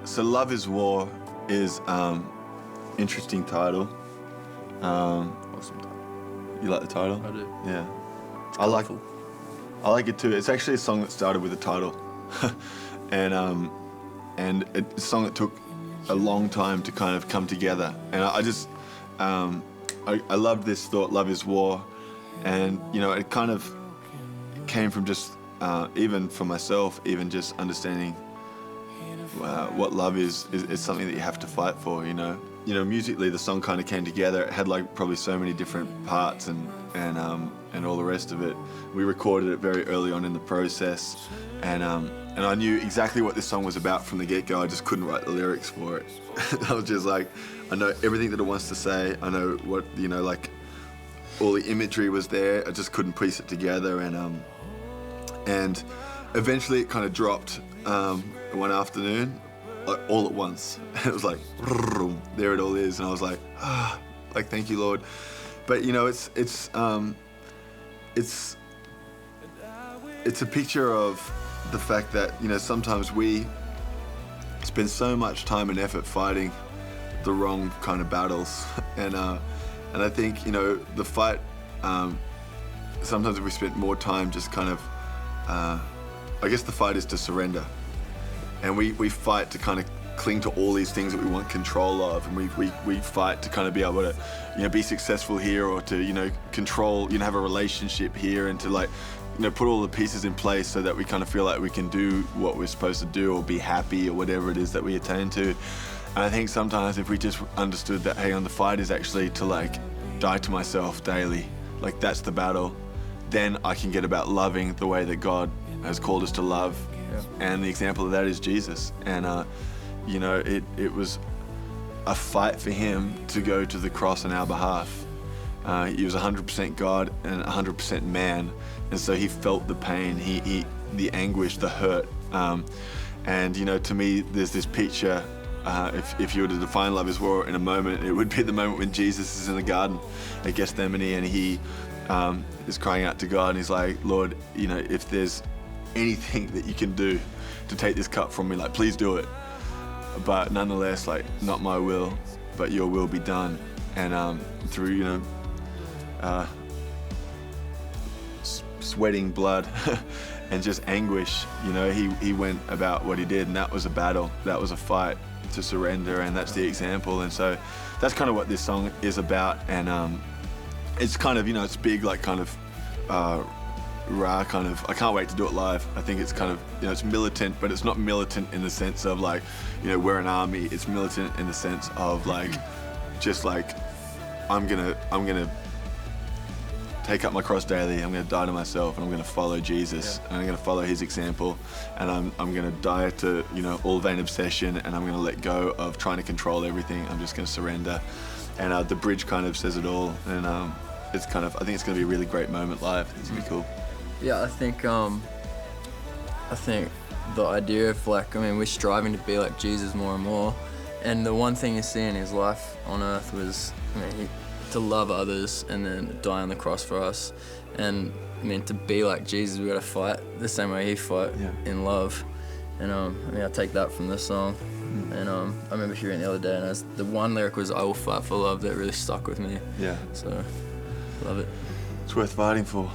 So Love is War is interesting title. Awesome title. You like the title? I do. Yeah. It's I like colourful. it too. It's actually a song that started with a title. and it's a song that took a long time to kind of come together. And I just I loved this thought, Love is War. And it kind of came from just even for myself, even just understanding what love is something that you have to fight for. Musically the song kind of came together. It had like probably so many different parts and all the rest of it. We recorded it very early on in the process, and I knew exactly what this song was about from the get-go. I just couldn't write the lyrics for it. I was just like, I know everything that it wants to say. I know what like all the imagery was there. I just couldn't piece it together, and eventually it kind of dropped one afternoon, like all at once. It was like, there it all is, and I was like, like thank you, Lord. But it's a picture of the fact that sometimes we spend so much time and effort fighting the wrong kind of battles, and I think the fight. Sometimes we spend more time just kind of. I guess the fight is to surrender, and we fight to kind of cling to all these things that we want control of, and we fight to kind of be able to be successful here, or to control, have a relationship here, and to like put all the pieces in place so that we kind of feel like we can do what we're supposed to do, or be happy, or whatever it is that we attain to. And I think sometimes if we just understood that, hey, on the fight is actually to like die to myself daily, like that's the battle, then I can get about loving the way that God has called us to love. Yeah. And the example of that is Jesus. And it was a fight for him to go to the cross on our behalf. He was 100% God and 100% man, and so he felt the pain, he the anguish, the hurt. And to me, there's this picture. If you were to define Love is War in a moment, it would be the moment when Jesus is in the garden at Gethsemane, and he is crying out to God, and he's like, Lord, if there's anything that you can do to take this cup from me, like please do it. But nonetheless, like not my will, but your will be done. And through sweating blood and just anguish, he went about what he did, and that was a battle, that was a fight to surrender, and that's the example. And so that's kind of what this song is about. And it's kind of it's big, like kind of raw, kind of, I can't wait to do it live. I think it's kind of it's militant, but it's not militant in the sense of like we're an army. It's militant in the sense of like just like I'm gonna take up my cross daily. I'm gonna die to myself, and I'm gonna follow Jesus, and I'm gonna follow his example, and I'm gonna die to all vain obsession, and I'm gonna let go of trying to control everything. I'm just gonna surrender. And the bridge kind of says it all, and I think it's gonna be a really great moment live. It's gonna be cool. Yeah, I think the idea of we're striving to be like Jesus more and more, and the one thing you see in his life on earth was, to love others and then die on the cross for us. And to be like Jesus, we gotta fight the same way he fought, in love. And I take that from this song. And I remember hearing it the other day, and the one lyric was "I will fight for love," that really stuck with me. Yeah. So, love it. It's worth fighting for.